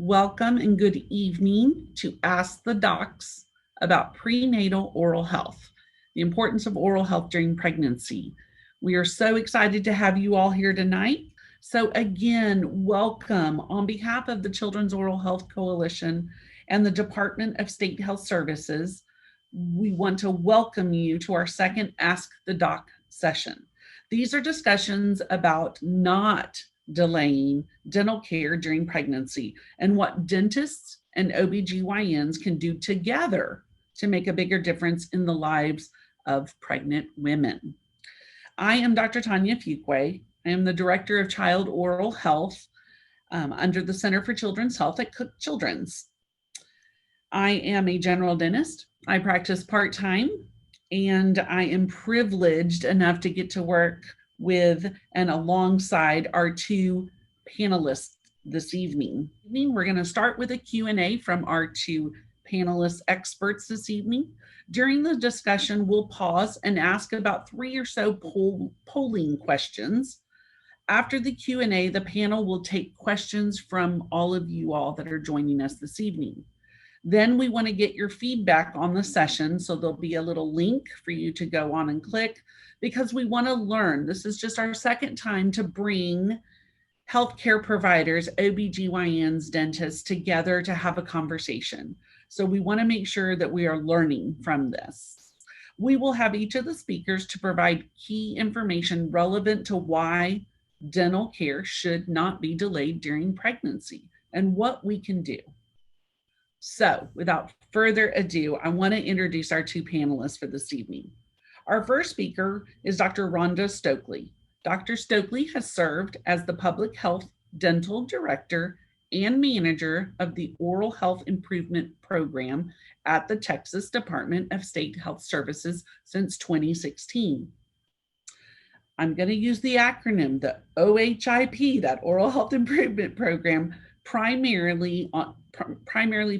Welcome and good evening to Ask the Docs about prenatal oral health, the importance of oral health during pregnancy. We are so excited to have you all here tonight. So again, welcome on behalf of the Children's Oral Health Coalition and the Department of State Health Services. We want to welcome you to our second Ask the Doc session. These are discussions about not delaying dental care during pregnancy and what dentists and OBGYNs can do together to make a bigger difference in the lives of pregnant women. I am Dr. Tanya Fuqua. I am the Director of Child Oral Health under the Center for Children's Health at Cook Children's. I am a general dentist. I practice part-time, and I am privileged enough to get to work with and alongside our two panelists this evening. We're going to start with a Q&A from our two panelist experts this evening. During the discussion, we'll pause and ask about 3 or so polling questions. After the Q&A, the panel will take questions from all of you all that are joining us this evening. Then we want to get your feedback on the session, so there'll be a little link for you to go on and click, because we want to learn. This is just our second time to bring healthcare providers, OBGYNs, dentists together to have a conversation. So we want to make sure that we are learning from this. We will have each of the speakers to provide key information relevant to why dental care should not be delayed during pregnancy and what we can do. So without further ado, I want to introduce our two panelists for this evening. Our first speaker is Dr. Rhonda Stokely. Dr. Stokely has served as the Public Health Dental Director and Manager of the Oral Health Improvement Program at the Texas Department of State Health Services since 2016. I'm going to use the acronym, the OHIP, that Oral Health Improvement Program, primarily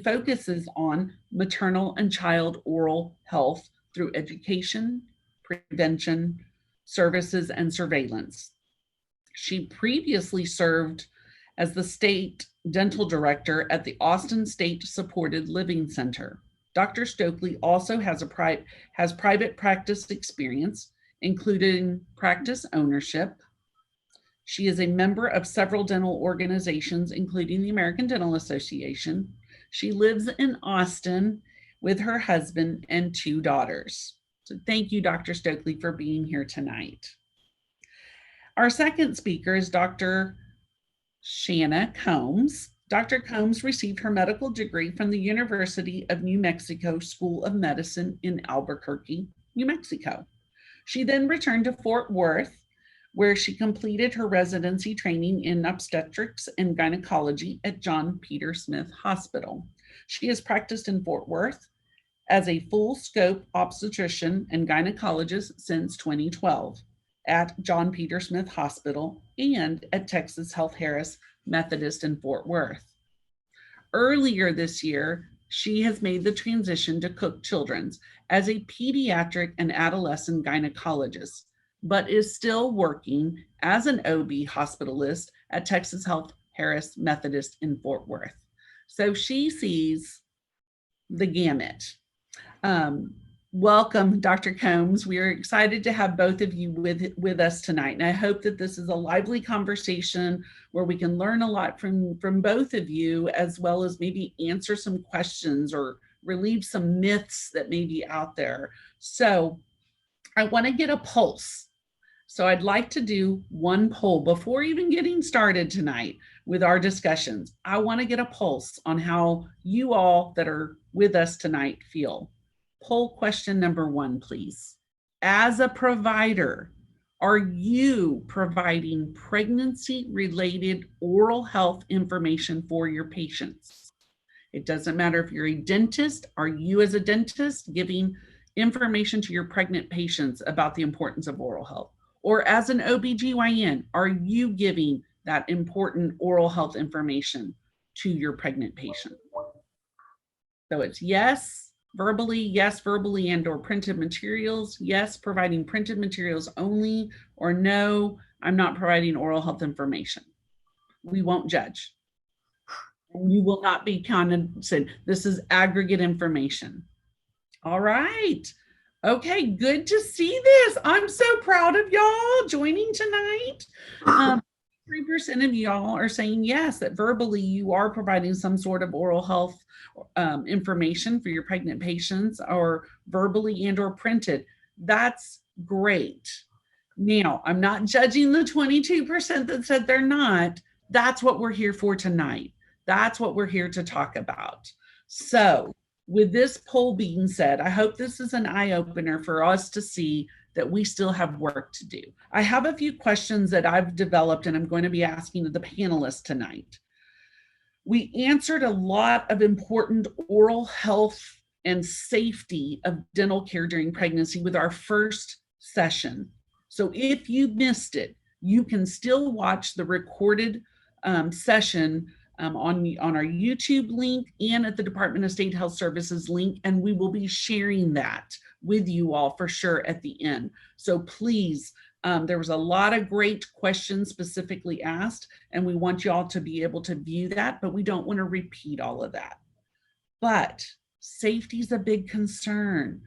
focuses on maternal and child oral health through education, prevention, services, and surveillance. She previously served as the state dental director at the Austin State Supported Living Center. Dr. Stokely also has private practice experience, including practice ownership. She is a member of several dental organizations, including the American Dental Association. She lives in Austin with her husband and 2 daughters. So thank you, Dr. Stokely, for being here tonight. Our second speaker is Dr. Shanna Combs. Dr. Combs received her medical degree from the University of New Mexico School of Medicine in Albuquerque, New Mexico. She then returned to Fort Worth, where she completed her residency training in obstetrics and gynecology at John Peter Smith Hospital. She has practiced in Fort Worth as a full-scope obstetrician and gynecologist since 2012 at John Peter Smith Hospital and at Texas Health Harris Methodist in Fort Worth. Earlier this year, she has made the transition to Cook Children's as a pediatric and adolescent gynecologist, but is still working as an OB hospitalist at Texas Health Harris Methodist in Fort Worth. So she sees the gamut. Welcome, Dr. Combs. We are excited to have both of you with us tonight. And I hope that this is a lively conversation where we can learn a lot from both of you, as well as maybe answer some questions or relieve some myths that may be out there. So I want to get a pulse. So I'd like to do one poll before even getting started tonight with our discussions. I want to get a pulse on how you all that are with us tonight feel. Poll question number 1, please. As a provider, are you providing pregnancy-related oral health information for your patients? It doesn't matter if you're a dentist. Are you as a dentist giving information to your pregnant patients about the importance of oral health? Or as an OBGYN, are you giving that important oral health information to your pregnant patient? So it's yes, verbally and or printed materials, yes, providing printed materials only, or no, I'm not providing oral health information. We won't judge. You will not be counted. This is aggregate information. All right. Okay, good to see this. I'm so proud of y'all joining tonight. 3% of y'all are saying yes, that verbally you are providing some sort of oral health information for your pregnant patients, or verbally and or printed. That's great. Now, I'm not judging the 22% that said they're not. That's what we're here for tonight. That's what we're here to talk about. So, with this poll being said, I hope this is an eye-opener for us to see that we still have work to do. I have a few questions that I've developed and I'm going to be asking the panelists tonight. We answered a lot of important oral health and safety of dental care during pregnancy with our first session. So if you missed it, you can still watch the recorded session on our YouTube link and at the Department of State Health Services link, and we will be sharing that with you all for sure at the end. So please, there was a lot of great questions specifically asked, and we want you all to be able to view that, but we don't want to repeat all of that. But safety is a big concern,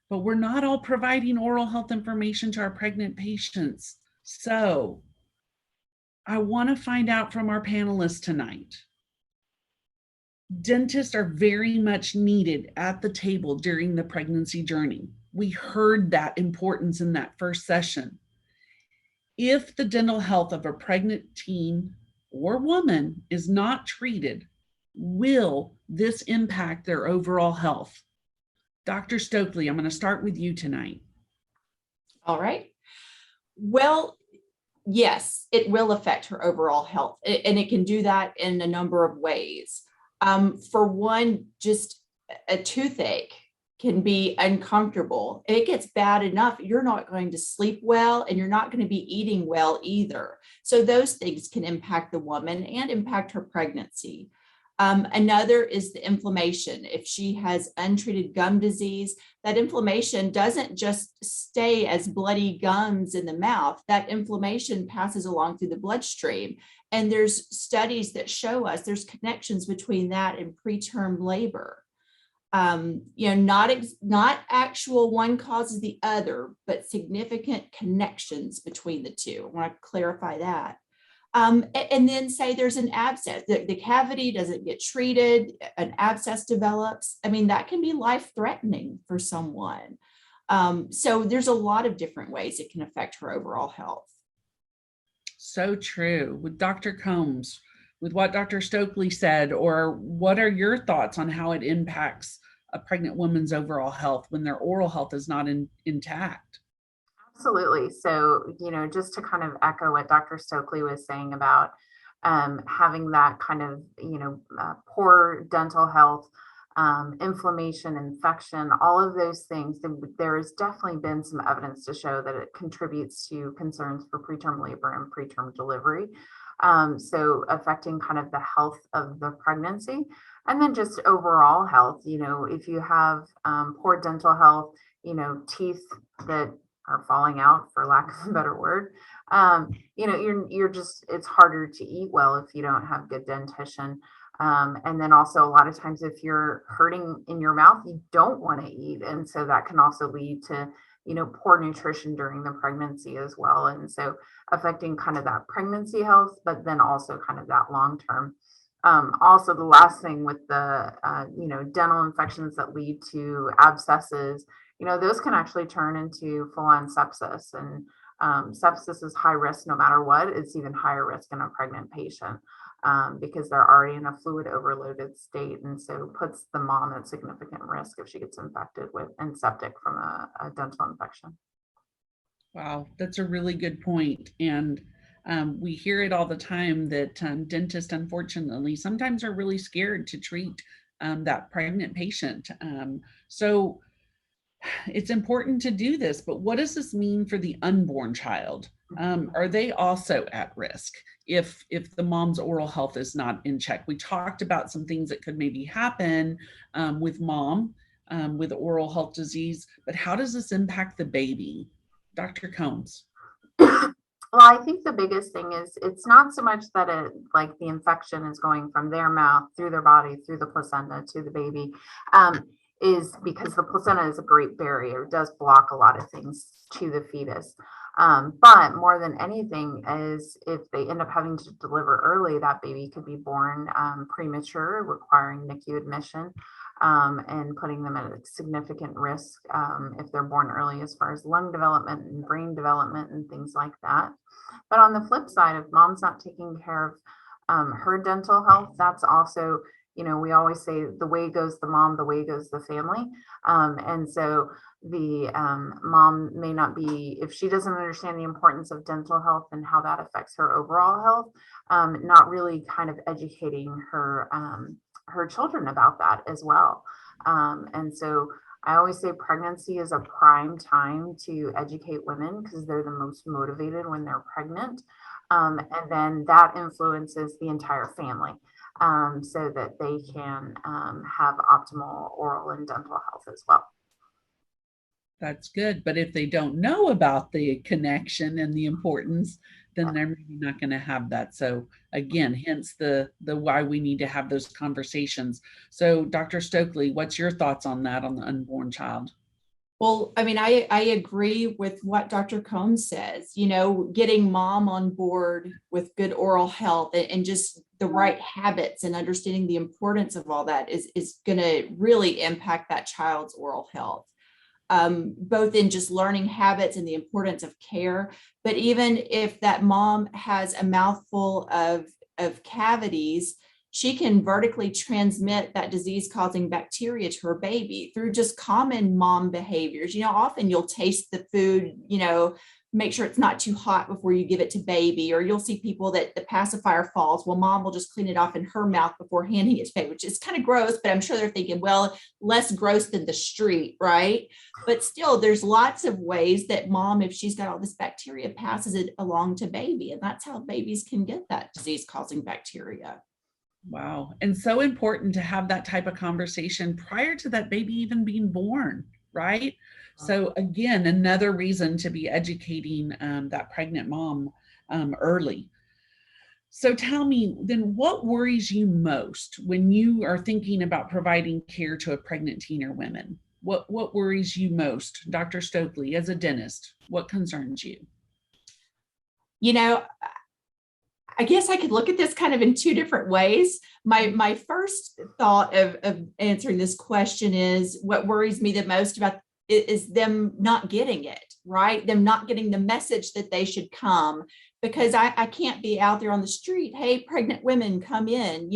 but we're not all providing oral health information to our pregnant patients. So I want to find out from our panelists tonight. Dentists are very much needed at the table during the pregnancy journey. We heard that importance in that first session. If the dental health of a pregnant teen or woman is not treated, will this impact their overall health? Dr. Stokely, I'm going to start with you tonight. All right. Well, yes, it will affect her overall health, and it can do that in a number of ways. For one, just a toothache can be uncomfortable. It gets bad enough, you're not going to sleep well, and you're not going to be eating well either. So those things can impact the woman and impact her pregnancy. Another is the inflammation. If she has untreated gum disease, that inflammation doesn't just stay as bloody gums in the mouth. That inflammation passes along through the bloodstream. And there's studies that show us there's connections between that and preterm labor. Not actual one causes the other, but significant connections between the two. I want to clarify that. And then say there's an abscess, the cavity doesn't get treated, an abscess develops. I mean, that can be life-threatening for someone. So there's a lot of different ways it can affect her overall health. So true. With Dr. Combs, with what Dr. Stokely said, or what are your thoughts on how it impacts a pregnant woman's overall health when their oral health is not intact? Absolutely. So, just to kind of echo what Dr. Stokely was saying about having that kind of, poor dental health, inflammation, infection, all of those things, there has definitely been some evidence to show that it contributes to concerns for preterm labor and preterm delivery. So affecting kind of the health of the pregnancy, and then just overall health. If you have poor dental health, teeth that are falling out, for lack of a better word, you're just, it's harder to eat well if you don't have good dentition. And then also a lot of times if you're hurting in your mouth, you don't want to eat. And so that can also lead to, poor nutrition during the pregnancy as well. And so affecting kind of that pregnancy health, but then also kind of that long term. Also, the last thing with the, dental infections that lead to abscesses, those can actually turn into full-on sepsis. And sepsis is high risk no matter what. It's even higher risk in a pregnant patient because they're already in a fluid overloaded state. And so puts the mom at significant risk if she gets infected with and septic from a dental infection. Wow, that's a really good point. And we hear it all the time that dentists, unfortunately, sometimes are really scared to treat that pregnant patient. So it's important to do this, but what does this mean for the unborn child? Are they also at risk if the mom's oral health is not in check? We talked about some things that could maybe happen with mom with oral health disease, but how does this impact the baby? Dr. Combs. Well, I think the biggest thing is it's not so much that it like the infection is going from their mouth through their body, through the placenta to the baby, is because the placenta is a great barrier, does block a lot of things to the fetus. But more than anything is if they end up having to deliver early, that baby could be born premature, requiring NICU admission. And putting them at a significant risk if they're born early as far as lung development and brain development and things like that. But on the flip side, if mom's not taking care of her dental health, that's also, we always say the way goes the mom, the way goes the family. And so the mom may not be, if she doesn't understand the importance of dental health and how that affects her overall health, not really kind of educating her children about that as well. And so I always say pregnancy is a prime time to educate women because they're the most motivated when they're pregnant. And then that influences the entire family so that they can have optimal oral and dental health as well. That's good. But if they don't know about the connection and the importance, then they're maybe not going to have that. So again, hence the why we need to have those conversations. So Dr. Stokely, what's your thoughts on that, on the unborn child? Well, I mean, I agree with what Dr. Combs says, getting mom on board with good oral health and just the right habits and understanding the importance of all that is going to really impact that child's oral health. Both in just learning habits and the importance of care, but even if that mom has a mouthful of cavities, she can vertically transmit that disease-causing bacteria to her baby through just common mom behaviors. Often you'll taste the food, make sure it's not too hot before you give it to baby, or you'll see people that the pacifier falls. Well, mom will just clean it off in her mouth before handing it to baby, which is kind of gross, but I'm sure they're thinking, well, less gross than the street, right? But still, there's lots of ways that mom, if she's got all this bacteria, passes it along to baby. And that's how babies can get that disease-causing bacteria. Wow. And so important to have that type of conversation prior to that baby even being born, right? So again, another reason to be educating that pregnant mom early. So tell me then, what worries you most when you are thinking about providing care to a pregnant teen or women? What worries you most, Dr. Stokely, as a dentist? What concerns you? I guess I could look at this kind of in two different ways. My first thought of answering this question is what worries me the most about is them not getting it, right? Them not getting the message that they should come, because I can't be out there on the street, hey, pregnant women, come in,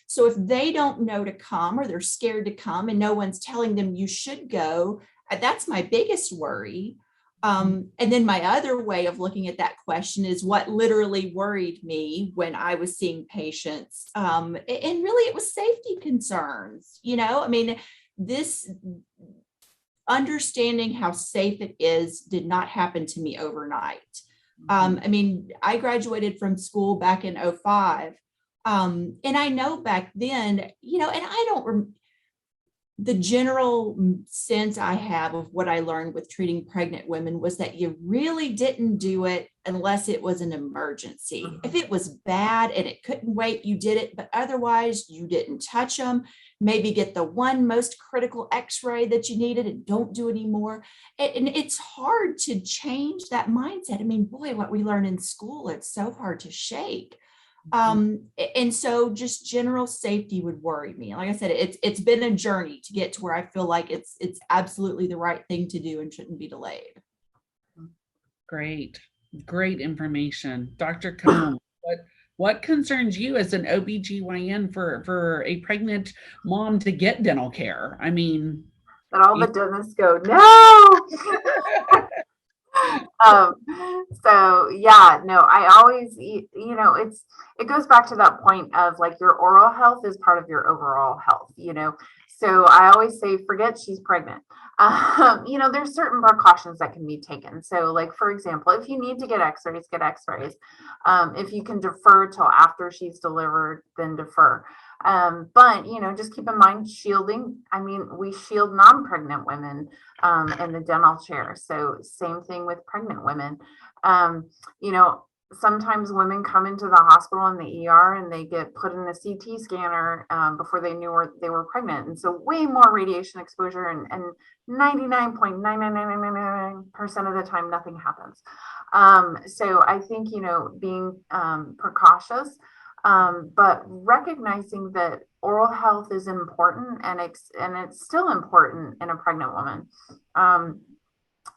So if they don't know to come or they're scared to come and no one's telling them you should go, that's my biggest worry. And then my other way of looking at that question is what literally worried me when I was seeing patients. And really it was safety concerns, I mean, this understanding how safe it is did not happen to me overnight. I mean, I graduated from school back in 2005. And I know back then, and I don't the general sense I have of what I learned with treating pregnant women was that you really didn't do it unless it was an emergency. If it was bad and it couldn't wait, you did it, but otherwise you didn't touch them. Maybe get the one most critical x-ray that you needed and don't do anymore. And it's hard to change that mindset. I mean, boy, what we learn in school, it's so hard to shake. And so just general safety would worry me. Like I said, it's been a journey to get to where I feel like it's absolutely the right thing to do and shouldn't be delayed. Great information. Dr. Combs, what concerns you as an OBGYN for a pregnant mom to get dental care? I mean, that all the dentists go, no. So yeah, no, I always, it goes back to that point of like your oral health is part of your overall health, so I always say, forget she's pregnant. There's certain precautions that can be taken. So like, for example, if you need to get x-rays, get x-rays. If you can defer till after she's delivered, then defer. But, just keep in mind shielding. I mean, we shield non-pregnant women in the dental chair. So same thing with pregnant women. Um, you know, Sometimes women come into the hospital in the ER and they get put in a CT scanner before they knew they were pregnant. And so way more radiation exposure, and 99.99999% of the time, nothing happens. So I think, being precautious, but recognizing that oral health is important, and it's still important in a pregnant woman.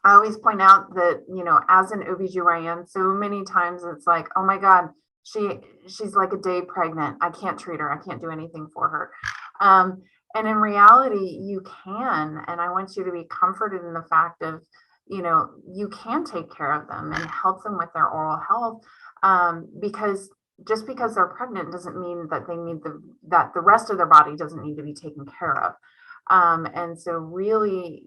I always point out that, as an OBGYN, so many times it's like, oh my God, she's like a day pregnant. I can't treat her. I can't do anything for her. And in reality, you can. And I want you to be comforted in the fact of, you can take care of them and help them with their oral health. Because just because they're pregnant doesn't mean that that the rest of their body doesn't need to be taken care of. And so really,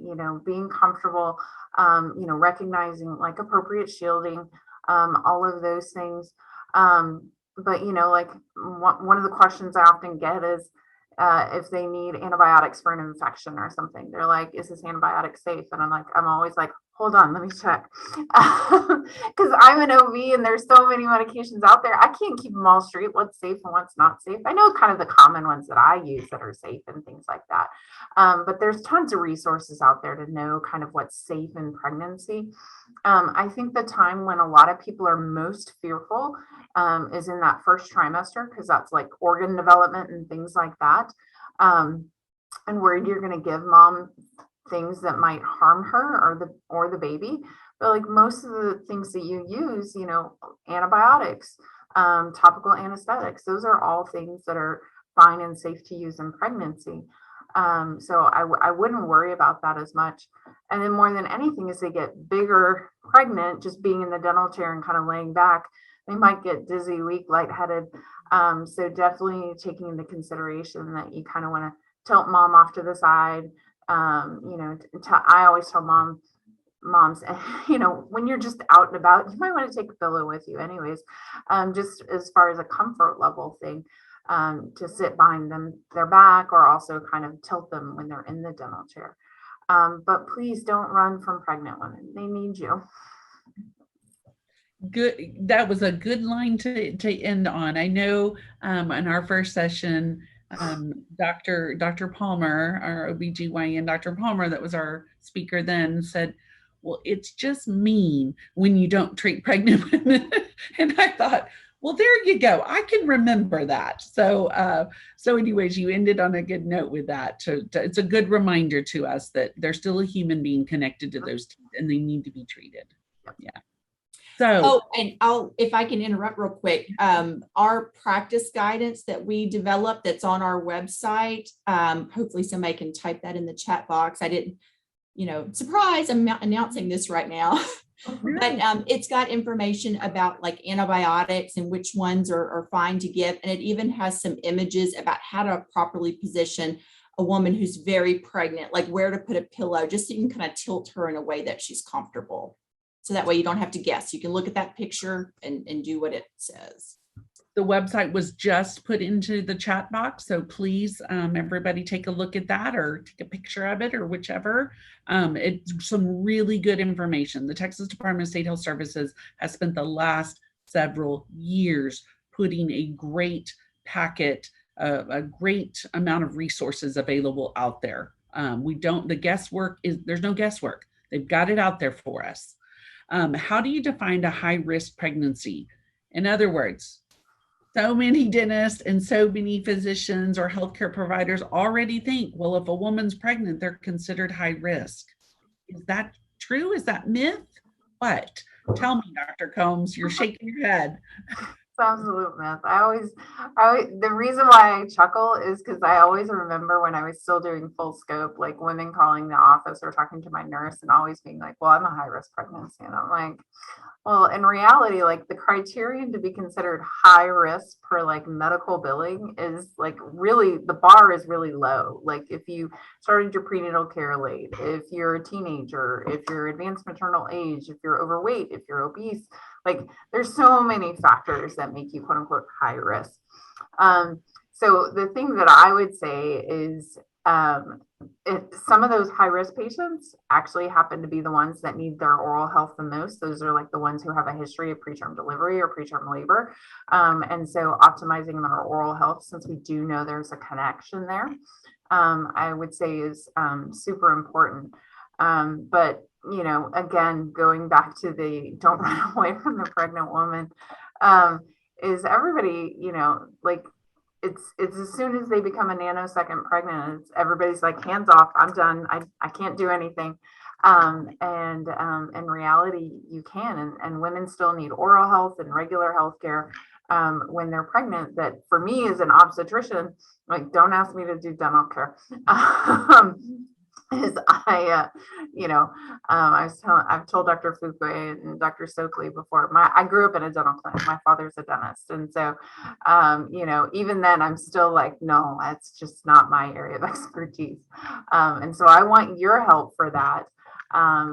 being comfortable, recognizing like appropriate shielding, all of those things. But, like one of the questions I often get is, if they need antibiotics for an infection or something, they're like, is this antibiotic safe? And I'm always like, hold on, let me check. Because I'm an OB and there's so many medications out there. I can't keep them all straight, what's safe and what's not safe. I know kind of the common ones that I use that are safe and things like that. But there's tons of resources out there to know kind of what's safe in pregnancy. I think the time when a lot of people are most fearful is in that first trimester, because that's like organ development and things like that. And where you're going to give mom things that might harm her or the baby. But like most of the things that you use, antibiotics, topical anesthetics, those are all things that are fine and safe to use in pregnancy. So I wouldn't worry about that as much. And then more than anything, as they get bigger pregnant, just being in the dental chair and kind of laying back, they might get dizzy, weak, lightheaded. So definitely taking into consideration that you kind of want to tilt mom off to the side. I always tell moms, when you're just out and about, you might want to take a pillow with you anyways, just as far as a comfort level thing, to sit behind their back, or also kind of tilt them when they're in the dental chair. But please don't run from pregnant women. They need you. Good. That was a good line to end on. I know in our first session, Dr. Palmer, our OBGYN, Dr. Palmer, that was our speaker then, said, well, it's just mean when you don't treat pregnant women. And I thought, well, there you go. I can remember that. So anyways, you ended on a good note with that. It's a good reminder to us that there's still a human being connected to those teeth and they need to be treated. Yeah. So, and if I can interrupt real quick, our practice guidance that we developed that's on our website, hopefully somebody can type that in the chat box. I didn't, surprise, I'm announcing this right now. But it's got information about like antibiotics and which ones are fine to give. And it even has some images about how to properly position a woman who's very pregnant, like where to put a pillow, just so you can kind of tilt her in a way that she's comfortable. So that way you don't have to guess. You can look at that picture and do what it says. The website was just put into the chat box. So please, everybody take a look at that or take a picture of it or whichever. It's some really good information. The Texas Department of State Health Services has spent the last several years putting a great packet, a great amount of resources available out there. There's no guesswork. They've got it out there for us. How do you define a high-risk pregnancy? In other words, so many dentists and so many physicians or healthcare providers already think, well, if a woman's pregnant, they're considered high risk. Is that true? Is that myth? What? Tell me, Dr. Combs, you're shaking your head. Absolute myth. The reason why I chuckle is because I always remember when I was still doing full scope, like women calling the office or talking to my nurse and always being like, well, I'm a high risk pregnancy. And I'm like, well, in reality, like the criterion to be considered high risk per like medical billing is like really, the bar is really low. Like if you started your prenatal care late, if you're a teenager, if you're advanced maternal age, if you're overweight, if you're obese, like there's so many factors that make you quote unquote high risk. So the thing that I would say is some of those high risk patients actually happen to be the ones that need their oral health the most. Those are like the ones who have a history of preterm delivery or preterm labor. And so optimizing their oral health, since we do know there's a connection there, I would say is super important. But, you know, again, going back to the don't run away from the pregnant woman, is everybody, you know, like, it's as soon as they become a nanosecond pregnant, everybody's like, hands off, I'm done. I can't do anything. And in reality, you can, and women still need oral health and regular health care when they're pregnant. That for me as an obstetrician, like, don't ask me to do dental care. Is you know, I've told Dr. Fukue and Dr. Stokely before. I grew up in a dental clinic. My father's a dentist, and so, you know, even then, I'm still like, no, that's just not my area of expertise. And so, I want your help for that.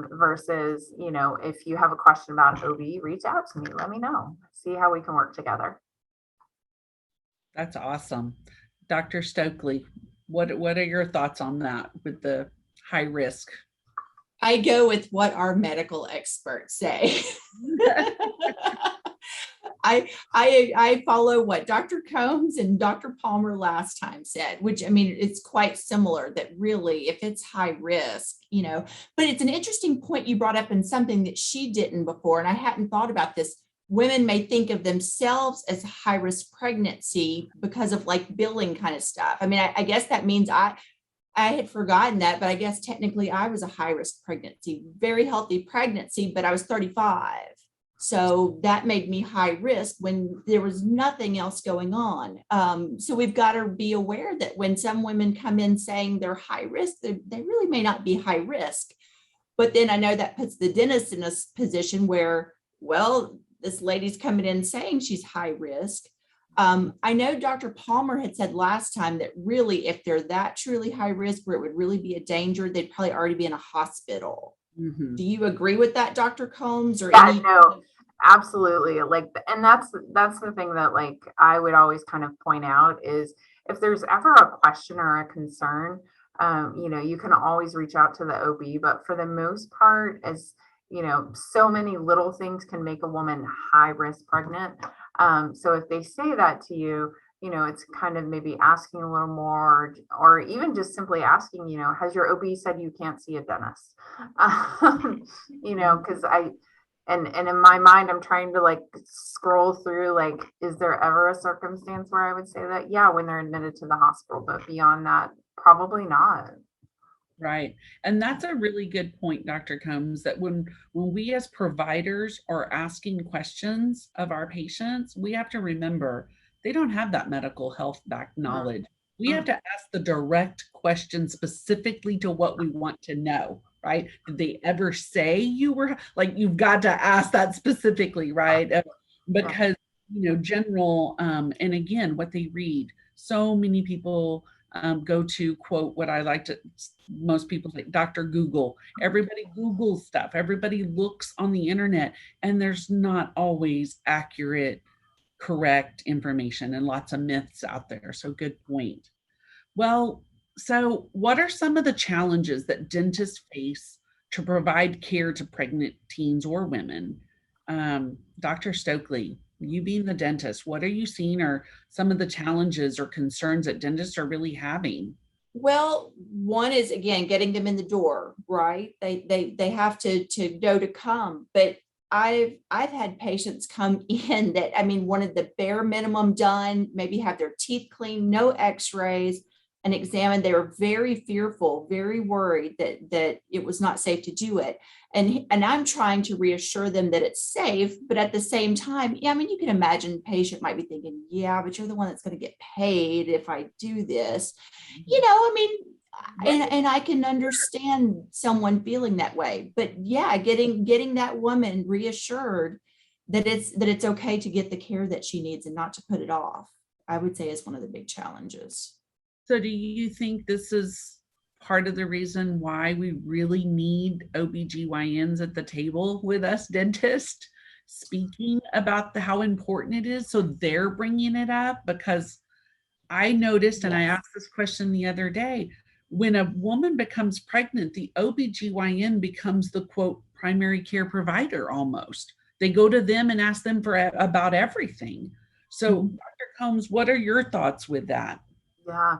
Versus, you know, if you have a question about OB, reach out to me. Let me know. See how we can work together. That's awesome. Dr. Stokely, what are your thoughts on that with the high risk? I go with what our medical experts say. I follow what Dr. Combs and Dr. Palmer last time said, which, I mean, it's quite similar, that really, if it's high risk, you know, but it's an interesting point you brought up, and something that she didn't before, and I hadn't thought about this. Women may think of themselves as high risk pregnancy because of like billing kind of stuff. I mean, I guess that means I had forgotten that, but I guess technically I was a high risk pregnancy, very healthy pregnancy, but I was 35. So that made me high risk when there was nothing else going on. So we've got to be aware that when some women come in saying they're high risk, they really may not be high risk. But then I know that puts the dentist in a position where, well, this lady's coming in saying she's high risk. I know Dr. Palmer had said last time that really, if they're that truly high risk where it would really be a danger, they'd probably already be in a hospital. Mm-hmm. Do you agree with that, Dr. Combs? Or yeah, no, absolutely. Like, and that's the thing that, like, I would always kind of point out is, if there's ever a question or a concern, you know, you can always reach out to the OB. But for the most part, as you know, so many little things can make a woman high risk pregnant. So if they say that to you, you know, it's kind of maybe asking a little more, or even just simply asking, you know, has your OB said you can't see a dentist? You know, because and in my mind, I'm trying to like scroll through, like, is there ever a circumstance where I would say that? Yeah, when they're admitted to the hospital, but beyond that, probably not. Right. And that's a really good point, Dr. Combs, that when we as providers are asking questions of our patients, we have to remember they don't have that medical health back knowledge. We have to ask the direct question specifically to what we want to know, right? Did they ever say you were, like, you've got to ask that specifically, right? Because, you know, general, and again, what they read, so many people go to quote what I like to, most people say, Dr. Google. Everybody Googles stuff. Everybody looks on the internet, and there's not always accurate, correct information, and lots of myths out there. So good point. Well, so what are some of the challenges that dentists face to provide care to pregnant teens or women? Dr. Stokely, you being the dentist, what are you seeing are some of the challenges or concerns that dentists are really having? Well, one is, again, getting them in the door, right? They have to know to come. But I've had patients come in that, I mean, wanted the bare minimum done, maybe have their teeth cleaned, no x-rays, and examined. They were very fearful, very worried that it was not safe to do it. And I'm trying to reassure them that it's safe, but at the same time, yeah, I mean, you can imagine patient might be thinking, yeah, but you're the one that's going to get paid if I do this. You know, I mean, and I can understand someone feeling that way, but yeah, getting that woman reassured that it's okay to get the care that she needs and not to put it off, I would say, is one of the big challenges. So do you think this is part of the reason why we really need OBGYNs at the table with us dentists, speaking about how important it is? So they're bringing it up, because I noticed, and I Yes. asked this question the other day, when a woman becomes pregnant, the OBGYN becomes the quote primary care provider almost. They go to them and ask them for about everything. So, Mhm. Dr. Combs, what are your thoughts with that? Yeah.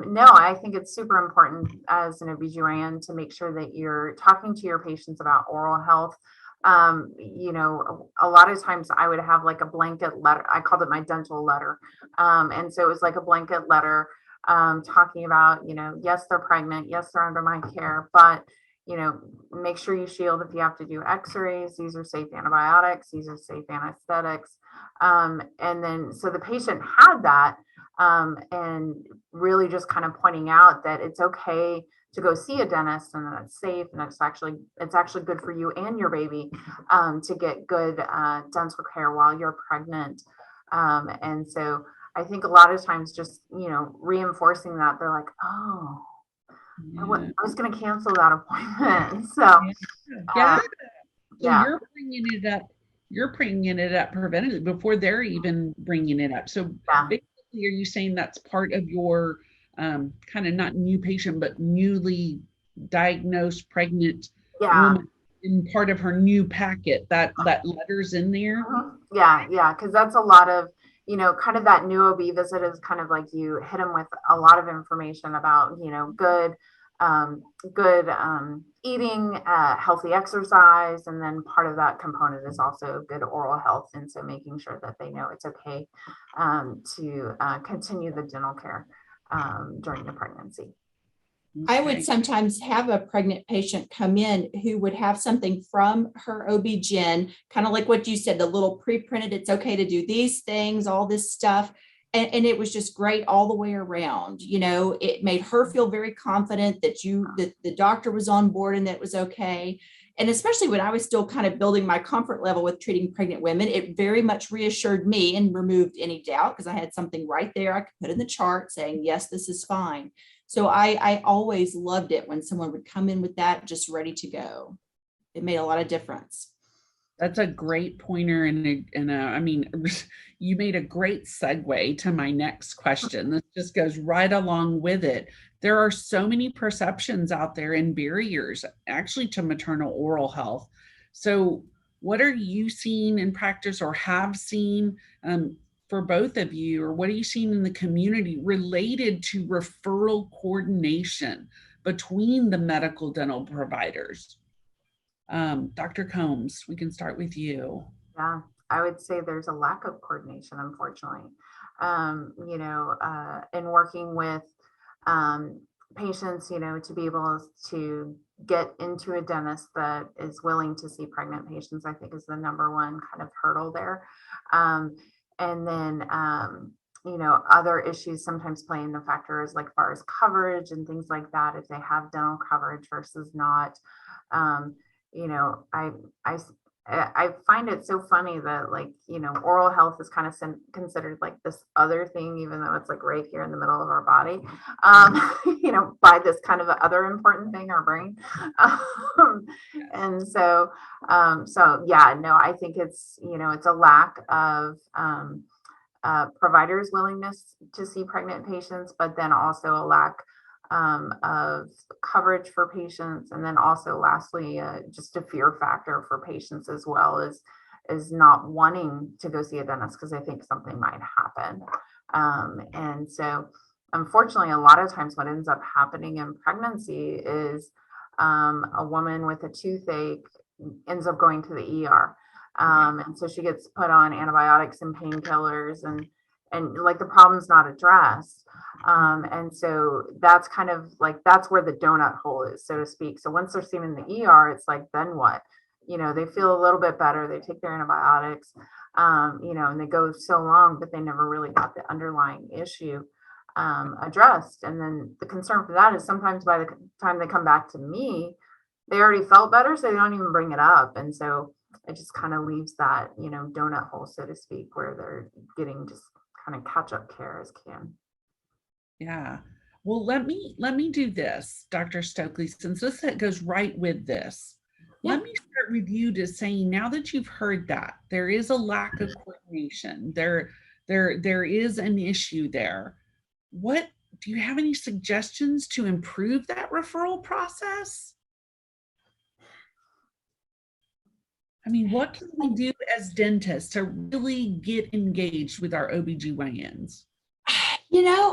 No, I think it's super important as an OBGYN to make sure that you're talking to your patients about oral health. A lot of times I would have like a blanket letter. I called it my dental letter. And so it was like a blanket letter talking about, yes, they're pregnant. Yes, they're under my care, but, make sure you shield if you have to do x-rays. These are safe antibiotics. These are safe anesthetics. And then, so the patient had that and really just kind of pointing out that it's okay to go see a dentist and that it's safe and it's actually good for you and your baby to get good dental care while you're pregnant. And so I think a lot of times just reinforcing that, they're like, oh, Yeah. I was going to cancel that appointment. So Yeah. Yeah. So yeah, you're bringing it up preventatively before they're even bringing it up. So yeah, basically, are you saying that's part of your kind of not new patient, but newly diagnosed pregnant yeah. woman in part of her new packet that letters in there? Yeah, because that's a lot of, kind of that new OB visit is kind of like you hit them with a lot of information about, um, good eating, healthy exercise, and then part of that component is also good oral health. And so making sure that they know it's okay to continue the dental care during the pregnancy. I would Okay. sometimes have a pregnant patient come in who would have something from her OB-GYN, kind of like what you said, the little pre-printed, it's okay to do these things, all this stuff. And it was just great all the way around. It made her feel very confident that the doctor was on board and that it was okay. And especially when I was still kind of building my comfort level with treating pregnant women, it very much reassured me and removed any doubt because I had something right there I could put in the chart saying, yes, this is fine. So I always loved it when someone would come in with that just ready to go. It made a lot of difference. That's a great pointer, I mean, you made a great segue to my next question. This just goes right along with it. There are so many perceptions out there and barriers actually to maternal oral health. So, what are you seeing in practice or have seen for both of you, or what are you seeing in the community related to referral coordination between the medical dental providers? Dr. Combs, we can start with you. Yeah, I would say there's a lack of coordination, unfortunately. In working with patients, to be able to get into a dentist that is willing to see pregnant patients, I think is the number one kind of hurdle there. And then, other issues sometimes play into factors like far as coverage and things like that, if they have dental coverage versus not. Um, you know, I I find it so funny that like, oral health is kind of considered like this other thing, even though it's like right here in the middle of our body, by this kind of other important thing, our brain. Um, and so yeah, no, I think it's a lack of providers' willingness to see pregnant patients, but then also a lack of coverage for patients, and then also lastly, just a fear factor for patients as well as is not wanting to go see a dentist because they think something might happen. And so, unfortunately, a lot of times what ends up happening in pregnancy is a woman with a toothache ends up going to the ER. And so she gets put on antibiotics and painkillers, and like the problem's not addressed. And so that's kind of like that's where the donut hole is, so to speak. So once they're seen in the ER, it's like, then what? They feel a little bit better, they take their antibiotics, and they go so long, but they never really got the underlying issue addressed. And then the concern for that is sometimes by the time they come back to me, they already felt better, so they don't even bring it up. And so it just kind of leaves that, donut hole, so to speak, where they're getting just kind of catch up care as can. Yeah. Well, let me do this, Dr. Stokely, since this goes right with this. Yeah. Let me start with you to saying now that you've heard that there is a lack of coordination, there is an issue there. what do you have any suggestions to improve that referral process? I mean, what can we do as dentists to really get engaged with our OBGYNs?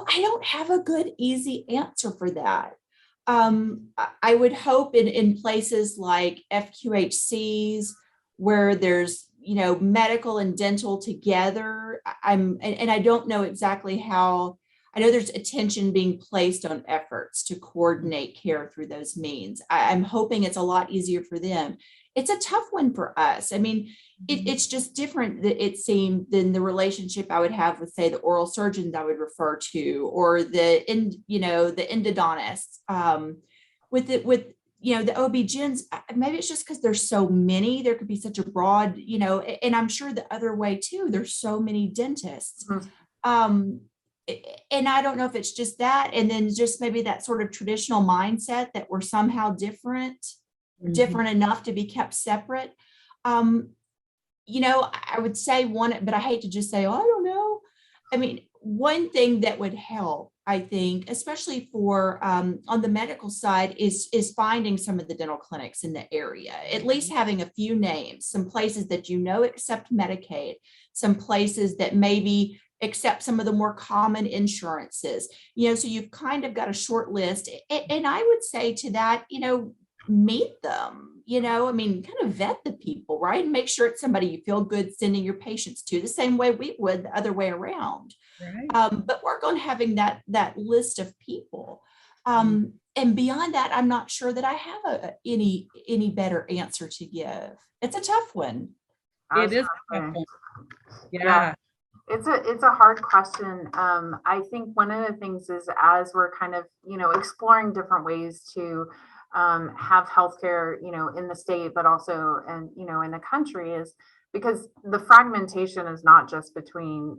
I don't have a good, easy answer for that. I would hope in places like FQHCs where there's, medical and dental together. And I don't know exactly how. I know there's attention being placed on efforts to coordinate care through those means. I'm hoping it's a lot easier for them. It's a tough one for us. I mean, it's just different, it seemed, than the relationship I would have with, say, the oral surgeons I would refer to, or the endodontists. With the OB-GYNs, maybe it's just because there's so many, there could be such a broad, and I'm sure the other way too, there's so many dentists. Um, and I don't know if it's just that, and then just maybe that sort of traditional mindset that we're somehow different enough to be kept separate. I would say one, but I hate to just say, oh, I don't know. I mean, one thing that would help, I think, especially for on the medical side, is finding some of the dental clinics in the area, at least having a few names, some places that accept Medicaid, some places that maybe accept some of the more common insurances, so you've kind of got a short list. And I would say to that, meet them, I mean, kind of vet the people, right? And make sure it's somebody you feel good sending your patients to, the same way we would the other way around. Right. But work on having that list of people. And beyond that, I'm not sure that I have any better answer to give. It's a tough one. It is a tough one. Yeah. It's a hard question. I think one of the things is, as we're kind of, exploring different ways to have healthcare, in the state, but also, and, in the country, is because the fragmentation is not just between,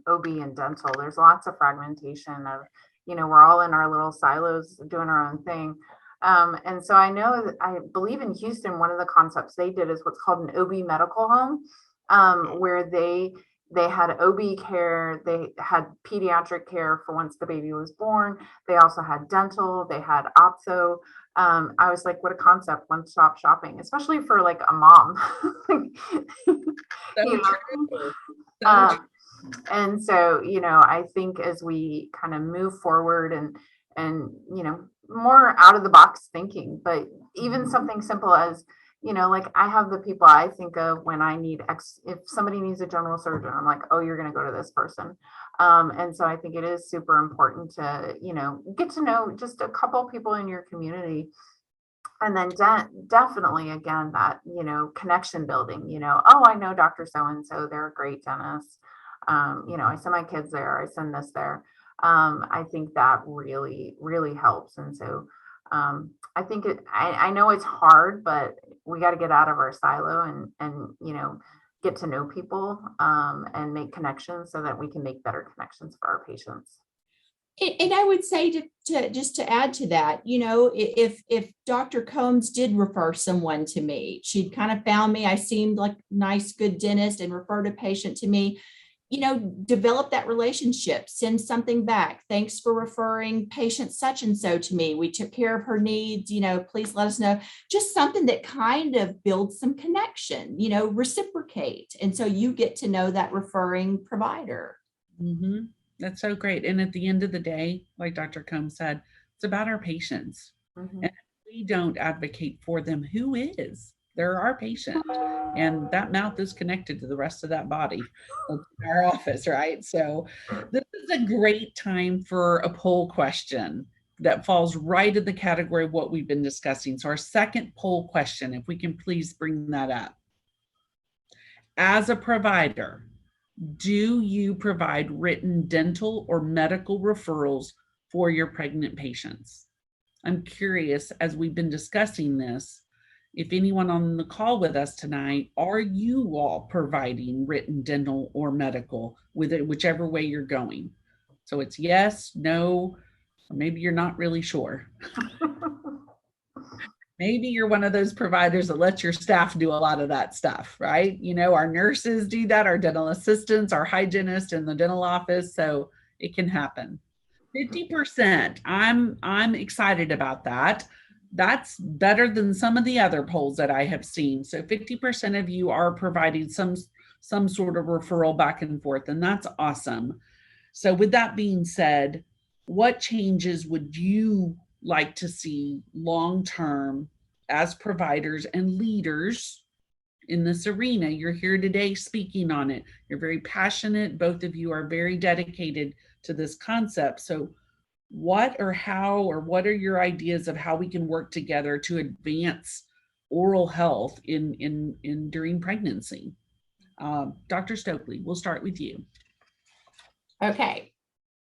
OB and dental. There's lots of fragmentation of, we're all in our little silos doing our own thing. And so I believe in Houston, one of the concepts they did is what's called an OB medical home, where they had OB care, they had pediatric care for once the baby was born. They also had dental, they had ophtho. I was like, what a concept, one-stop shopping, especially for like a mom. And so, I think as we kind of move forward and, more out of the box thinking, but even something simple as, like I have the people I think of when I need if somebody needs a general surgeon, I'm like, oh, you're going to go to this person. And so I think it is super important to, get to know just a couple people in your community. And then definitely, again, that, connection building, oh, I know Dr. So-and-so, they're a great dentist. I send my kids there, I send this there. I think that really, really helps. And so I think I know it's hard, but we got to get out of our silo and get to know people and make connections so that we can make better connections for our patients. And I would say to just to add to that, if Dr. Combs did refer someone to me, she'd kind of found me, I seemed like a nice, good dentist, and referred a patient to me, develop that relationship, send something back. Thanks for referring patient such and so to me. We took care of her needs, please let us know. Just something that kind of builds some connection, reciprocate. And so you get to know that referring provider. Mm-hmm. That's so great. And at the end of the day, like Dr. Combs said, it's about our patients. And if we don't advocate for them, who is? They're our patient. And that mouth is connected to the rest of that body in our office, right? So this is a great time for a poll question that falls right in the category of what we've been discussing. So our second poll question, if we can please bring that up. As a provider, do you provide written dental or medical referrals for your pregnant patients? I'm curious, as we've been discussing this, if anyone on the call with us tonight, are you all providing written dental or medical with it, whichever way you're going? So it's yes, no, or maybe you're not really sure. Maybe you're one of those providers that lets your staff do a lot of that stuff, right? Our nurses do that, our dental assistants, our hygienists in the dental office. So it can happen. 50%. I'm excited about that. That's better than some of the other polls that I have seen. So 50% of you are providing some sort of referral back and forth, and that's awesome. So with that being said, what changes would you like to see long term as providers and leaders in this arena? You're here today speaking on it. You're very passionate. Both of you are very dedicated to this concept. So what or how or what are your ideas of how we can work together to advance oral health in during pregnancy? Dr. Stokely, we'll start with you. Okay.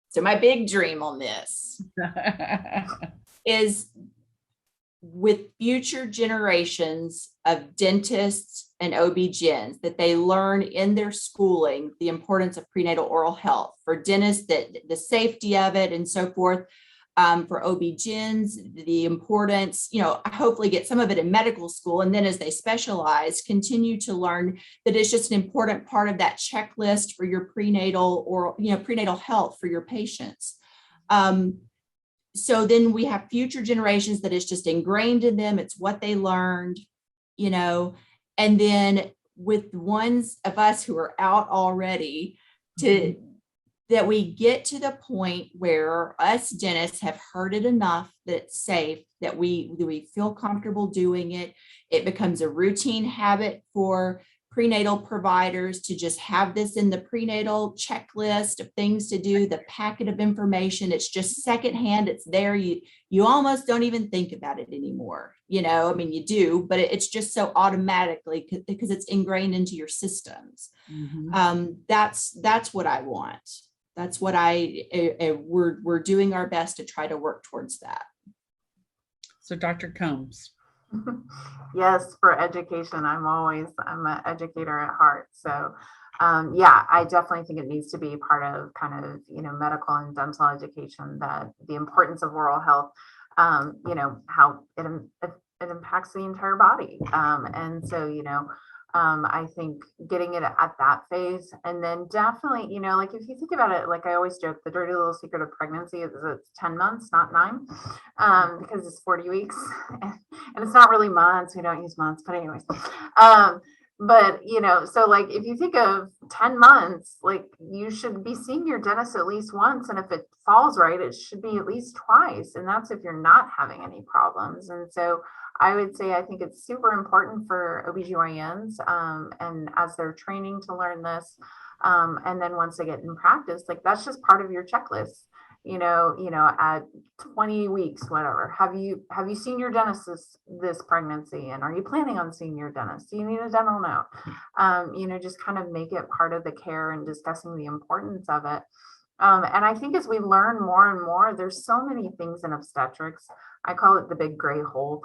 So my big dream on this is with future generations of dentists and OB-GYNs, that they learn in their schooling the importance of prenatal oral health. For dentists, that the safety of it and so forth. For OB-GYNs, the importance, hopefully get some of it in medical school. And then as they specialize, continue to learn that it's just an important part of that checklist for your prenatal or, prenatal health for your patients. So then we have future generations that is just ingrained in them. It's what they learned, and then with ones of us who are out already that we get to the point where us dentists have heard it enough that it's safe, that we feel comfortable doing it. It becomes a routine habit for prenatal providers to just have this in the prenatal checklist of things to do, the packet of information. It's just secondhand. It's there. You almost don't even think about it anymore. You do, but it's just so automatically because it's ingrained into your systems. Mm-hmm. That's what I want. That's what we're doing our best to try to work towards that. So Dr. Combs. Yes, for education. I'm an educator at heart. So I definitely think it needs to be part of kind of, medical and dental education, that the importance of oral health, how it impacts the entire body. And so, I think getting it at that phase, and then definitely, like if you think about it, like I always joke, the dirty little secret of pregnancy is it's 10 months, not 9, because it's 40 weeks and it's not really months. We don't use months, but anyways, but so like if you think of 10 months, like you should be seeing your dentist at least once. And if it falls right, it should be at least twice. And that's if you're not having any problems. And so I would say, I think it's super important for OBGYNs, and as they're training to learn this, and then once they get in practice, like that's just part of your checklist. At 20 weeks, whatever, have you seen your dentist this pregnancy, and are you planning on seeing your dentist? Do you need a dental note? Just kind of make it part of the care and discussing the importance of it. And I think as we learn more and more, there's so many things in obstetrics. I call it the big gray hole,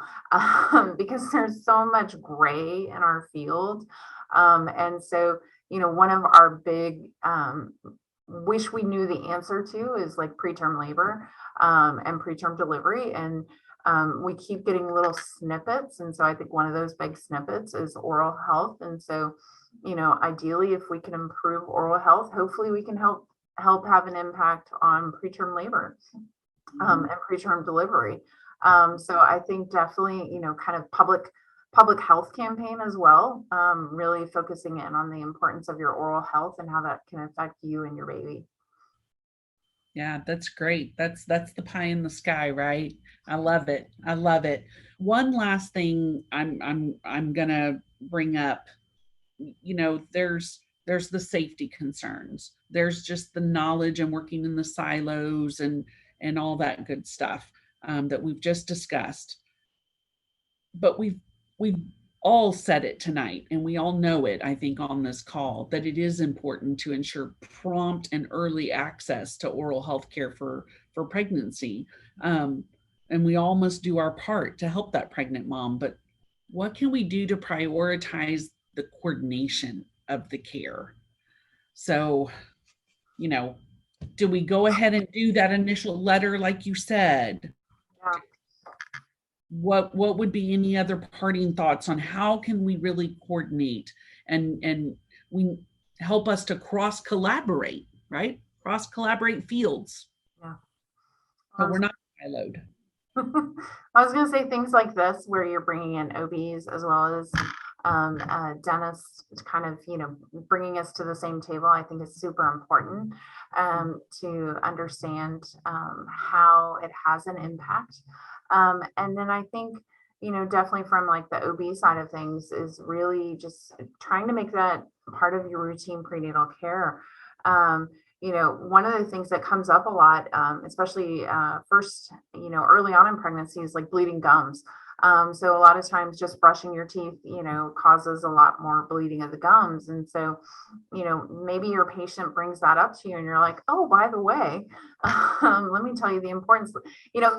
because there's so much gray in our field. And so, one of our big wish we knew the answer to is like preterm labor and preterm delivery. And we keep getting little snippets. And so I think one of those big snippets is oral health. And so, ideally, if we can improve oral health, hopefully we can help have an impact on preterm labor and preterm delivery. So I think definitely, kind of public health campaign as well, really focusing in on the importance of your oral health and how that can affect you and your baby. Yeah, that's great. That's the pie in the sky, right? I love it. I love it. One last thing I'm gonna bring up. There's the safety concerns. There's just the knowledge and working in the silos and all that good stuff that we've just discussed. But we've all said it tonight, and we all know it, I think, on this call, that it is important to ensure prompt and early access to oral health care for pregnancy. And we all must do our part to help that pregnant mom. But what can we do to prioritize the coordination of the care? So, do we go ahead and do that initial letter like you said? Yeah. What would be any other parting thoughts on how can we really coordinate and we help us to cross collaborate, right? Cross collaborate fields. Yeah. but we're not siloed. I was going to say things like this, where you're bringing in OBs as well as dentists, kind of, bringing us to the same table, I think is super important to understand how it has an impact. And then I think, definitely from like the OB side of things is really just trying to make that part of your routine prenatal care. One of the things that comes up a lot, especially first, early on in pregnancy, is like bleeding gums. So a lot of times just brushing your teeth, causes a lot more bleeding of the gums. And so, maybe your patient brings that up to you and you're like, oh, by the way, let me tell you the importance,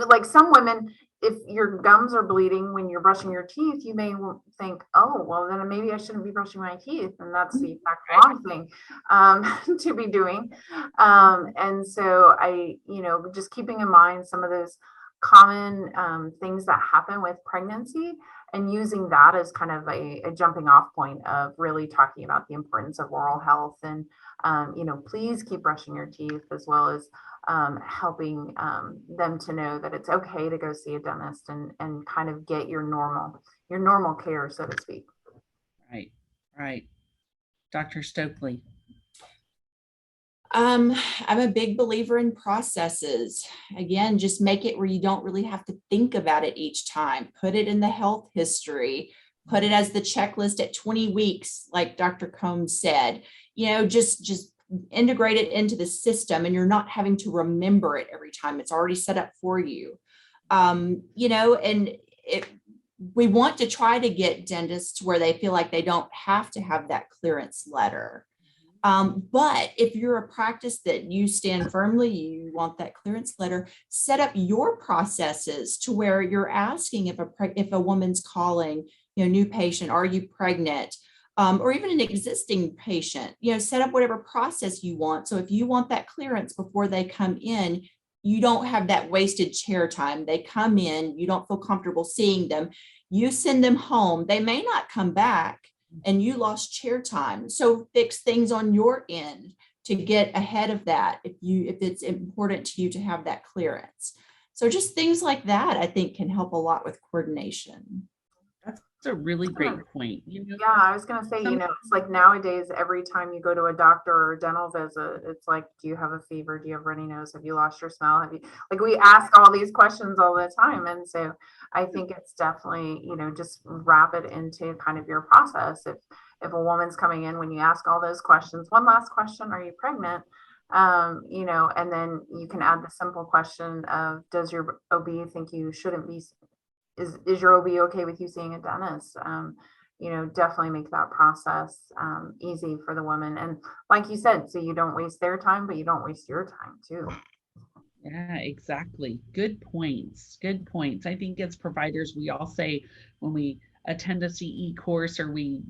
like some women, if your gums are bleeding when you're brushing your teeth, you may think, oh, well, then maybe I shouldn't be brushing my teeth. And that's the exact wrong thing to be doing. And so just keeping in mind some of those common things that happen with pregnancy and using that as kind of a jumping off point of really talking about the importance of oral health. And, please keep brushing your teeth, as well as helping them to know that it's okay to go see a dentist and kind of get your normal care, so to speak. Right. Dr. Stokely. I'm a big believer in processes. Again, just make it where you don't really have to think about it each time. Put it in the health history, put it as the checklist at 20 weeks, like Dr. Combs said, just integrate it into the system, and you're not having to remember it every time. It's already set up for you. And we want to try to get dentists where they feel like they don't have to have that clearance letter. But if you're a practice that you stand firmly, you want that clearance letter, set up your processes to where you're asking if a woman's calling, new patient, are you pregnant? Or even an existing patient, set up whatever process you want. So if you want that clearance before they come in, you don't have that wasted chair time. They come in, you don't feel comfortable seeing them. You send them home. They may not come back, and you lost chair time. So fix things on your end to get ahead of that if it's important to you to have that clearance. So just things like that, I think, can help a lot with coordination. That's a really great point. Yeah, I was going to say, it's like nowadays, every time you go to a doctor or a dental visit, it's like, do you have a fever? Do you have runny nose? Have you lost your smell? We ask all these questions all the time. And so I think it's definitely, just wrap it into kind of your process. If a woman's coming in, when you ask all those questions, one last question, are you pregnant? And then you can add the simple question of, does your OB think you shouldn't be, is your OB okay with you seeing a dentist? Definitely make that process easy for the woman. And like you said, so you don't waste their time, but you don't waste your time too. Yeah, exactly. Good points. I think as providers, we all say when we attend a CE course or we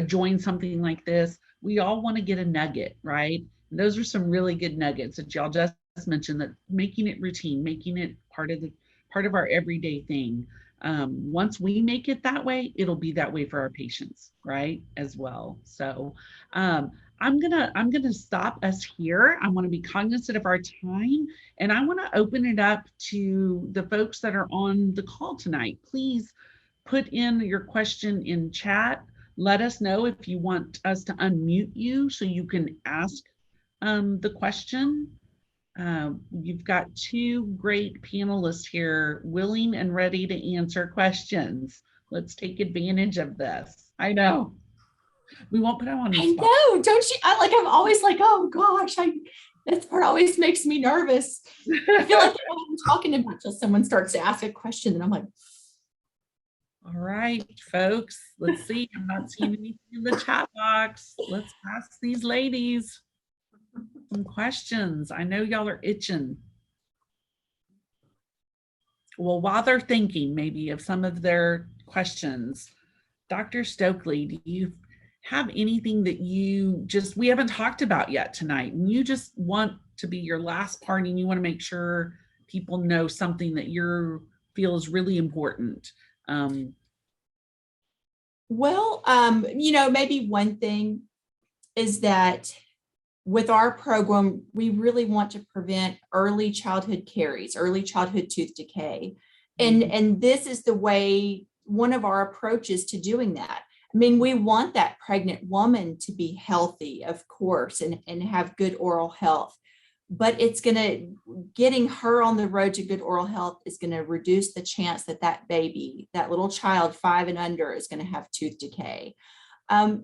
join something like this, we all want to get a nugget, right? And those are some really good nuggets that y'all just mentioned, that making it routine, making it part of our everyday thing. Once we make it that way, it'll be that way for our patients, right? As well. So I'm gonna stop us here. I want to be cognizant of our time, and I want to open it up to the folks that are on the call tonight. Please put in your question in chat. Let us know if you want us to unmute you so you can ask the question. You've got two great panelists here, willing and ready to answer questions. Let's take advantage of this. I know. We won't put them on the spot. I know, don't you? I'm always like, oh gosh, that part always makes me nervous. I feel like I'm talking about until someone starts to ask a question, and I'm like, all right, folks, let's see. I'm not seeing anything in the chat box. Let's ask these ladies some questions. I know y'all are itching. Well, while they're thinking maybe of some of their questions, Dr. Stokely, do you have anything that we haven't talked about yet tonight, and you just want to be your last part, and you want to make sure people know something that you feel is really important? Maybe one thing is that with our program, we really want to prevent early childhood caries, early childhood tooth decay. And this is the way, one of our approaches to doing that. I mean, we want that pregnant woman to be healthy, of course, and have good oral health. But getting her on the road to good oral health is going to reduce the chance that that baby, that little child 5 and under, is going to have tooth decay.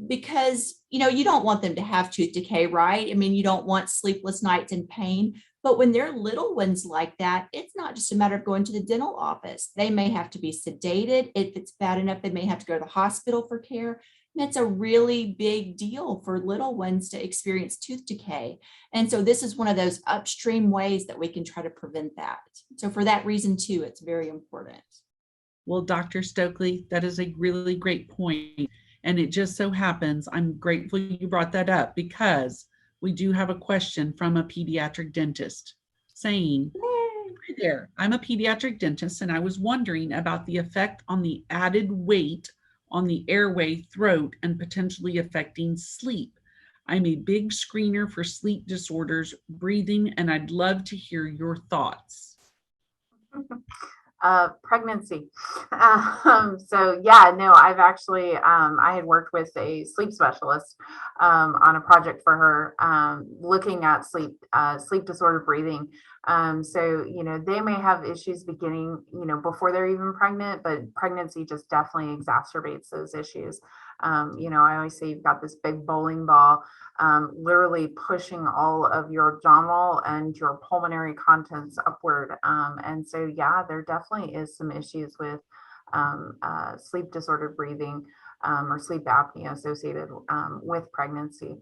Because, you don't want them to have tooth decay, right? I mean, you don't want sleepless nights and pain. But when they're little ones like that, it's not just a matter of going to the dental office. They may have to be sedated. If it's bad enough, they may have to go to the hospital for care. And it's a really big deal for little ones to experience tooth decay. And so this is one of those upstream ways that we can try to prevent that. So for that reason too, it's very important. Well, Dr. Stokely, that is a really great point. And it just so happens, I'm grateful you brought that up, because we do have a question from a pediatric dentist saying, "Hi there, I'm a pediatric dentist and I was wondering about the effect on the added weight on the airway, throat, and potentially affecting sleep. I'm a big screener for sleep disorders, breathing, and I'd love to hear your thoughts." Pregnancy. So yeah, no, I've actually, I had worked with a sleep specialist on a project for her, looking at sleep disorder breathing. So, they may have issues beginning, before they're even pregnant, but pregnancy just definitely exacerbates those issues. I always say you've got this big bowling ball, literally pushing all of your abdominal and your pulmonary contents upward. And so, yeah, there definitely is some issues with sleep disordered breathing, or sleep apnea associated with pregnancy.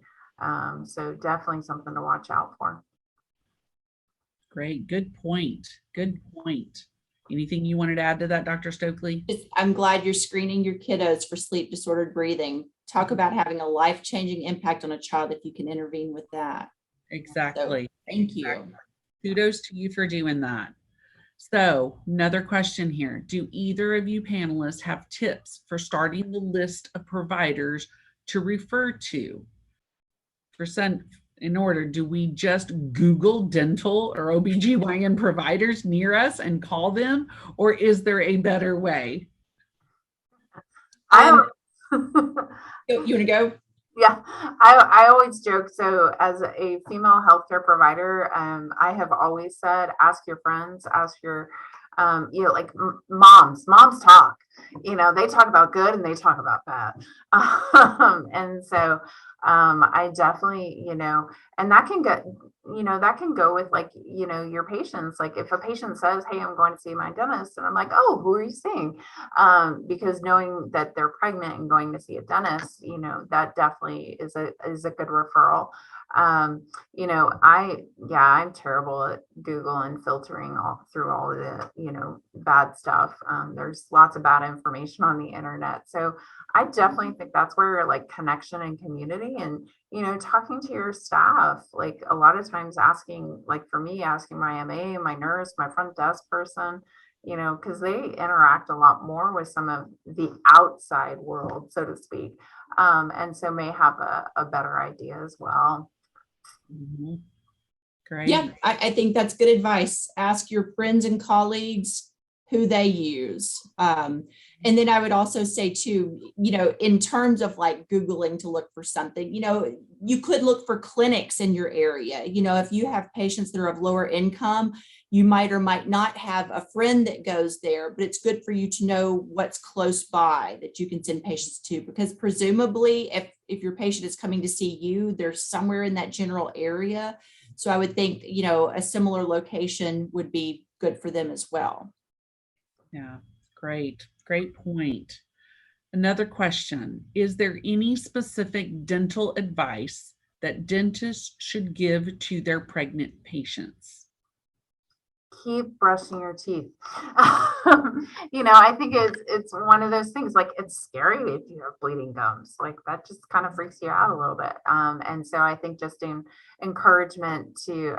So definitely something to watch out for. Great. Good point. Good point. Anything you wanted to add to that, Dr. Stokely? I'm glad you're screening your kiddos for sleep disordered breathing. Talk about having a life-changing impact on a child if you can intervene with that. Exactly. So, thank you. Kudos to you for doing that. So, another question here. Do either of you panelists have tips for starting the list of providers to refer to? In order, do we just Google dental or OBGYN providers near us and call them, or is there a better way? You want to go? Yeah, I always joke. So as a female healthcare provider, I have always said, ask your friends, ask your, like moms talk, they talk about good and they talk about bad. And so I definitely, and that can go with like, your patients. Like if a patient says, hey, I'm going to see my dentist, and I'm like, oh, who are you seeing? Because knowing that they're pregnant and going to see a dentist, that definitely is a good referral. I'm terrible at Google and filtering through all of the, bad stuff. There's lots of bad information on the internet. So I definitely think that's where like connection and community and, talking to your staff, like a lot of times asking, like for me, asking my MA, my nurse, my front desk person, because they interact a lot more with some of the outside world, so to speak. And so may have a better idea as well. Mm-hmm. Great. Yeah, I think that's good advice. Ask your friends and colleagues who they use. And then I would also say too, in terms of like Googling to look for something, you could look for clinics in your area. If you have patients that are of lower income, you might or might not have a friend that goes there, but it's good for you to know what's close by that you can send patients to, because presumably if your patient is coming to see you, they're somewhere in that general area. So I would think, a similar location would be good for them as well. Yeah, great. Great point. Another question. Is there any specific dental advice that dentists should give to their pregnant patients? Keep brushing your teeth. I think it's one of those things, like, it's scary if you have bleeding gums, like that just kind of freaks you out a little bit. And so I think just in encouragement to,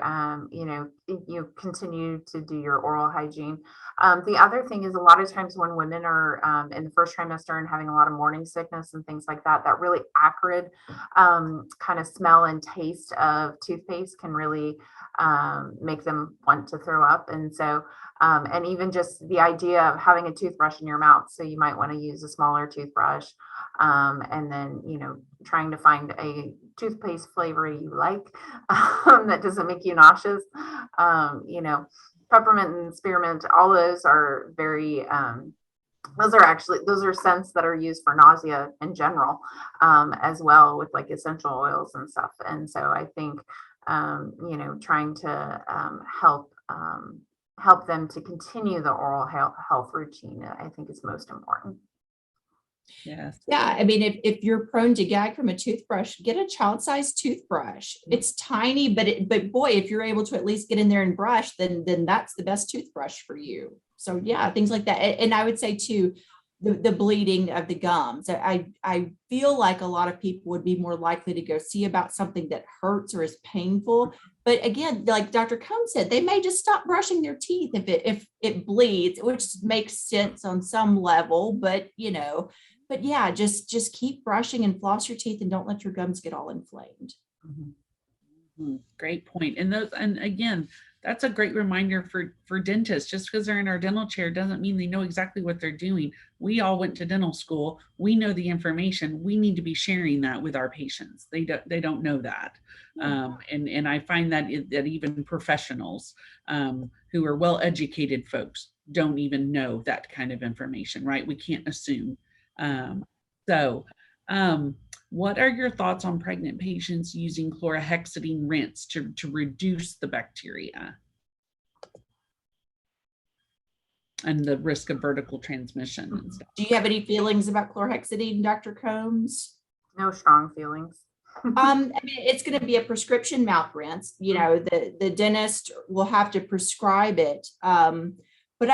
you continue to do your oral hygiene. The other thing is, a lot of times when women are in the first trimester and having a lot of morning sickness and things like that, that really acrid kind of smell and taste of toothpaste can really make them want to throw up. And so, and even just the idea of having a toothbrush in your mouth. So you might want to use a smaller toothbrush, and then, trying to find a toothpaste flavor you like that doesn't make you nauseous. Peppermint and spearmint, all those are very, those are scents that are used for nausea in general, as well, with like essential oils and stuff. And so I think, trying to help them to continue the oral health routine, I think is most important. Yes. Yeah, I mean, if you're prone to gag from a toothbrush, get a child-sized toothbrush. It's tiny, but boy, if you're able to at least get in there and brush, then that's the best toothbrush for you. So yeah, things like that. And I would say too, the bleeding of the gums. I feel like a lot of people would be more likely to go see about something that hurts or is painful. But again, like Dr. Cohn said, they may just stop brushing their teeth if it bleeds, which makes sense on some level. But yeah, just keep brushing and floss your teeth and don't let your gums get all inflamed. Great point. And again, that's a great reminder for dentists. Just because they're in our dental chair doesn't mean they know exactly what they're doing. We all went to dental school. We know the information. We need to be sharing that with our patients. They don't know that. And I find that even professionals who are well-educated folks don't even know that kind of information, right? We can't assume. What are your thoughts on pregnant patients using chlorhexidine rinse to reduce the bacteria and the risk of vertical transmission and stuff? Do you have any feelings about chlorhexidine, Dr. Combs? No strong feelings. I mean, it's going to be a prescription mouth rinse. The dentist will have to prescribe it. But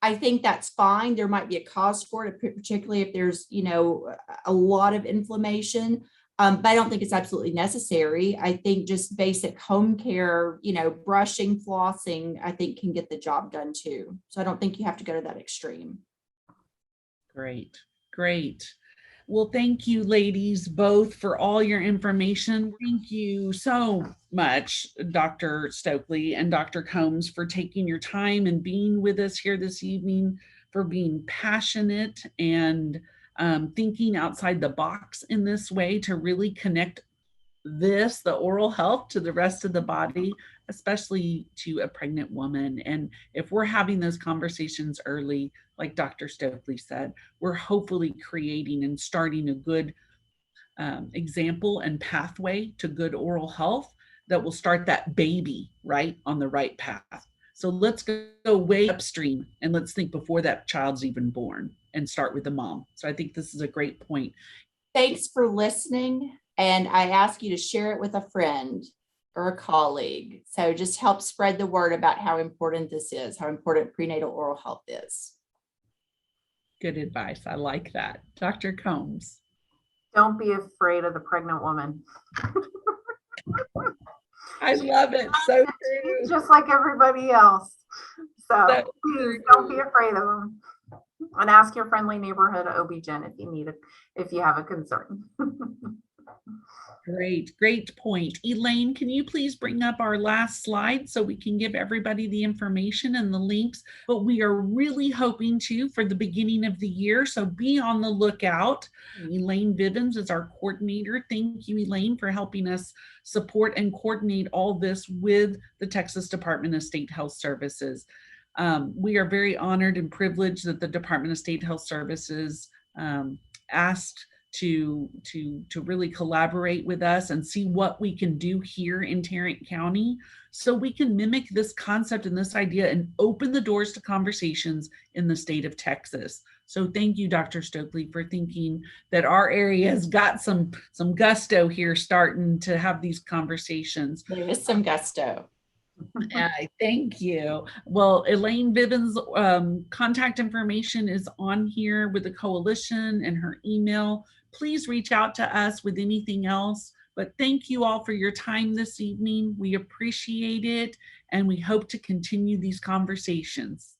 I think that's fine. There might be a cause for it, particularly if there's, a lot of inflammation. But I don't think it's absolutely necessary. I think just basic home care, brushing, flossing, I think can get the job done too. So I don't think you have to go to that extreme. Great. Well, thank you, ladies, both, for all your information. Thank you so much, Dr. Stokely and Dr. Combs, for taking your time and being with us here this evening, for being passionate and thinking outside the box in this way to really connect the oral health, to the rest of the body, especially to a pregnant woman. And if we're having those conversations early, like Dr. Stokely said, we're hopefully creating and starting a good example and pathway to good oral health that will start that baby right on the right path. So let's go way upstream and let's think before that child's even born and start with the mom. So I think this is a great point. Thanks for listening. And I ask you to share it with a friend or a colleague. So just help spread the word about how important this is, how important prenatal oral health is. Good advice. I like that. Dr. Combs. Don't be afraid of the pregnant woman. I love it. So true. Just like everybody else. So please don't be afraid of them. And ask your friendly neighborhood obgyn if you have a concern. Great point. Elaine, can you please bring up our last slide so we can give everybody the information and the links? But we are really hoping to for the beginning of the year, so be on the lookout. Elaine Vivens is our coordinator. Thank you, Elaine, for helping us support and coordinate all this with the Texas Department of State Health Services. We are very honored and privileged that the Department of State Health Services asked to really collaborate with us and see what we can do here in Tarrant County so we can mimic this concept and this idea and open the doors to conversations in the state of Texas. So thank you, Dr. Stokely, for thinking that our area has got some gusto here starting to have these conversations. There is some gusto. Thank you. Well, Elaine Bivens' contact information is on here with the coalition and her email. Please reach out to us with anything else. But thank you all for your time this evening. We appreciate it, and we hope to continue these conversations.